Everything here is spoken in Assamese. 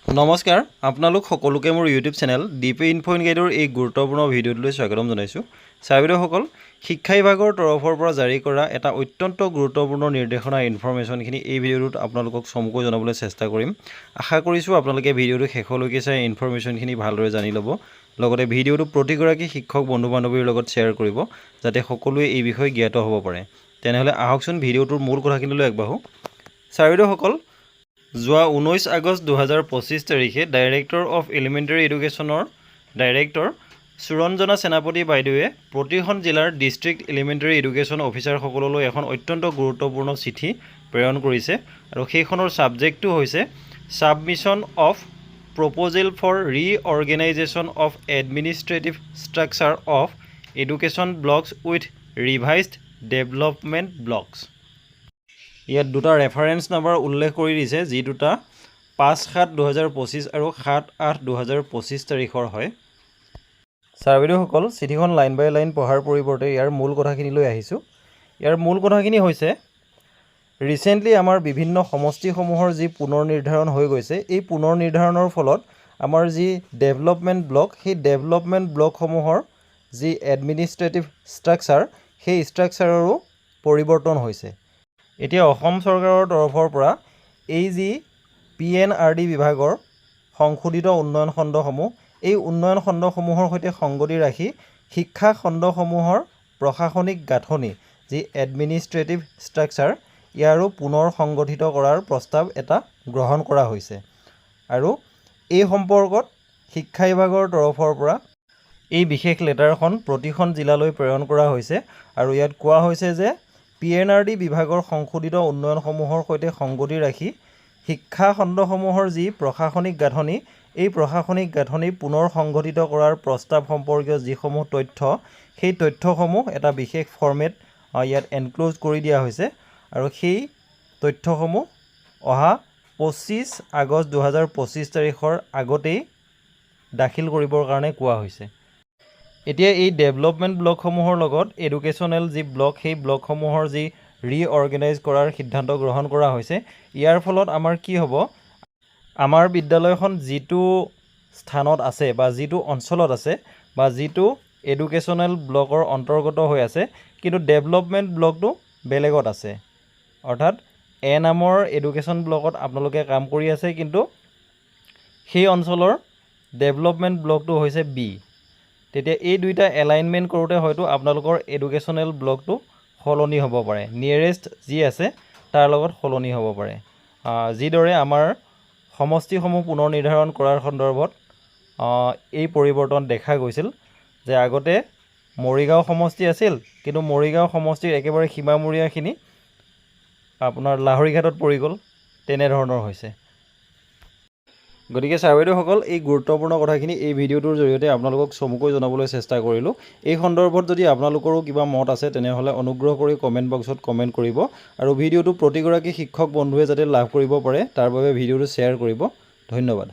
নমস্কাৰ আপোনালোক সকলোকে মোৰ YouTube channel DP info in গাইডৰ এই গুৰুত্বপূৰ্ণ ভিডিঅ'টোলৈ স্বাগতম জনাইছোঁ। ছাত্ৰসকল, শিক্ষা বিভাগৰ তৰফৰ পৰা জাৰি কৰা এটা অত্যন্ত গুৰুত্বপূৰ্ণ নিৰ্দেশনা ইনফৰমেশ্যনখিনি এই ভিডিঅ'টোত আপোনালোকক চমুকৈ জনাবলৈ চেষ্টা কৰিম। আশা কৰিছোঁ আপোনালোকে ভিডিঅ'টো শেষলৈকে চাই ইনফৰমেশ্যনখিনি ভালদৰে জানি ল'ব। লগতে ভিডিঅ'টো প্ৰতিগৰাকী শিক্ষক বন্ধু বান্ধৱীৰ লগত শ্বেয়াৰ কৰিব যাতে সকলোৱে এই বিষয়ে জ্ঞাত হ'ব পাৰে। তেনেহ'লে আহকচোন ভিডিঅ'টোৰ মূল কথাখিনিলৈ আগবাঢ়োঁ। ছাত্ৰসকল, যোৱা 19 আগষ্ট 2025 তাৰিখে ডাইৰেক্টৰ অফ এলিমেণ্টাৰী এডুকেশ্যনৰ ডাইৰেক্টৰ সুৰঞ্জনা সেনাপতি বাইদেৱে প্ৰতিখন জিলাৰ ডিষ্ট্ৰিক্ট এলিমেণ্টাৰী এডুকেশ্যন অফিচাৰসকললৈ এখন অত্যন্ত গুৰুত্বপূৰ্ণ চিঠি প্ৰেৰণ কৰিছে আৰু সেইখনৰ ছাবজেক্টটো হৈছে submission of proposal for reorganisation of administrative structure of education blocks with revised development blocks. ইয়াত দুটা ৰেফাৰেঞ্চ নাম্বাৰ উল্লেখ কৰি দিছে, যি দুটা 5/7/2025 আৰু 7/8/2025 তাৰিখৰ হয়। ছাত্ৰসকল, চিঠিখন লাইন বাই লাইন পঢ়াৰ পৰিৱৰ্তে ইয়াৰ মূল কথাখিনিলৈ আহিছোঁ। ইয়াৰ মূল কথাখিনি হৈছে, ৰিচেণ্টলি আমাৰ বিভিন্ন সমষ্টিসমূহৰ যি পুনৰ নিৰ্ধাৰণ হৈ গৈছে, এই পুনৰ নিৰ্ধাৰণৰ ফলত আমাৰ যি ডেভেলপমেণ্ট ব্লক, সেই ডেভেলপমেণ্ট ব্লকসমূহৰ যি এডমিনিষ্ট্ৰেটিভ ষ্ট্ৰাকচাৰ, সেই ষ্ট্ৰাকচাৰৰো পৰিৱৰ্তন হৈছে। এতিয়া অসম চৰকাৰৰ তৰফৰ পৰা এই যি PNRD বিভাগৰ সংশোধিত উন্নয়ন খণ্ডসমূহ, এই উন্নয়ন খণ্ডসমূহৰ সৈতে সংগতি ৰাখি শিক্ষা খণ্ডসমূহৰ প্ৰশাসনিক গাঁথনি, যি এডমিনিষ্ট্ৰেটিভ ষ্ট্ৰাকচাৰ, ইয়াৰো পুনৰ সংগঠিত কৰাৰ প্ৰস্তাৱ এটা গ্ৰহণ কৰা হৈছে। আৰু এই সম্পৰ্কত শিক্ষা বিভাগৰ তৰফৰ পৰা এই বিশেষ লেটাৰখন প্ৰতিখন জিলালৈ প্ৰেৰণ কৰা হৈছে আৰু ইয়াত কোৱা হৈছে যে PNRD বিভাগৰ সংশোধিত উন্নয়নসমূহৰ সৈতে সংগতি ৰাখি শিক্ষা খণ্ডসমূহৰ যি প্ৰশাসনিক গাঁথনি, এই প্ৰশাসনিক গাঁথনি পুনৰ সংগঠিত কৰাৰ প্ৰস্তাৱ সম্পৰ্কীয় যিসমূহ তথ্য, সেই তথ্যসমূহ এটা বিশেষ ফৰ্মেট ইয়াত এনক্ল'জ কৰি দিয়া হৈছে আৰু সেই তথ্যসমূহ অহা 25 আগষ্ট 2025 তাৰিখৰ আগতেই দাখিল কৰিবৰ কাৰণে কোৱা হৈছে। এতিয়া এই ডেভেলপমেণ্ট ব্লকসমূহৰ লগত এডুকেশ্যনেল যি ব্লক, সেই ব্লকসমূহৰ যি ৰিঅৰ্গেনাইজ কৰাৰ সিদ্ধান্ত গ্ৰহণ কৰা হৈছে। ইয়াৰ ফলত আমাৰ কি হ'ব, আমাৰ বিদ্যালয়খন যিটো স্থানত আছে বা যিটো অঞ্চলত আছে বা যিটো এডুকেশ্যনেল ব্লকৰ অন্তৰ্গত হৈ আছে, কিন্তু ডেভেলপমেণ্ট ব্লকটো বেলেগত আছে। অৰ্থাৎ A নামৰ এডুকেশ্যন ব্লকত আপোনালোকে কাম কৰি আছে, কিন্তু সেই অঞ্চলৰ ডেভেলপমেণ্ট ব্লকটো হৈছে B। তেতিয়া এই দুইটা এলাইনমেণ্ট কৰোঁতে হয়তো আপোনালোকৰ এডুকেশ্যনেল ব্লকটো সলনি হ'ব পাৰে, নিয়েৰেষ্ট যি আছে তাৰ লগত সলনি হ'ব পাৰে। যিদৰে আমাৰ সমষ্টিসমূহ পুনৰ নিৰ্ধাৰণ কৰাৰ সন্দৰ্ভত এই পৰিৱৰ্তন দেখা গৈছিল, যে আগতে মৰিগাঁও সমষ্টি আছিল, কিন্তু মৰিগাঁও সমষ্টিৰ একেবাৰে সীমামূৰীয়াখিনি আপোনাৰ লাহৰীঘাটত পৰি গ'ল, তেনেধৰণৰ হৈছে। গতিকে ছাত্ৰসকল, এই গুৰুত্বপূৰ্ণ কথাখিনি এই ভিডিঅ'টোৰ জৰিয়তে আপোনালোকক চমুকৈ জনাবলৈ চেষ্টা কৰিলোঁ। এই সন্দৰ্ভত যদি আপোনালোকৰো কিবা মত আছে তেনেহ'লে অনুগ্ৰহ কৰি কমেণ্ট বক্সত কমেণ্ট কৰিব আৰু ভিডিঅ'টো প্ৰতিগৰাকী শিক্ষক বন্ধুৱে যাতে লাভ কৰিব পাৰে তাৰ বাবে ভিডিঅ'টো শ্বেয়াৰ কৰিব। ধন্যবাদ।